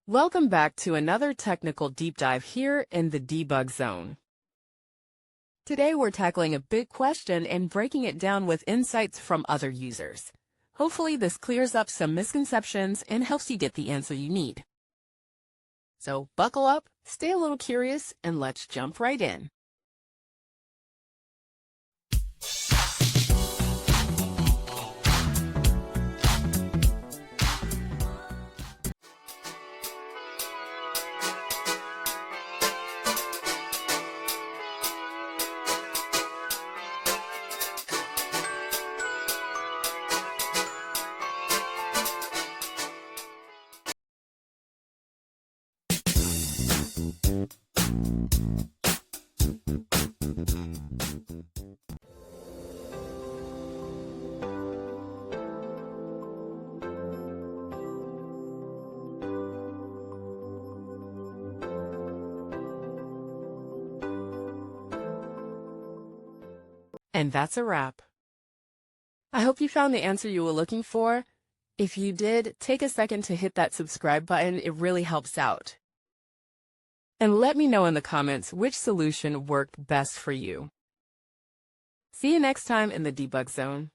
Welcome back to another technical deep dive here in the debug zone. Today we're tackling a big question and breaking it down with insights from other users. Hopefully this clears up some misconceptions and helps you get the answer you need. So buckle up, stay a little curious, and let's jump right in. And that's a wrap. I hope you found the answer you were looking for. If you did, take a second to hit that subscribe button. It really helps out. And let me know in the comments which solution worked best for you. See you next time in the debug zone.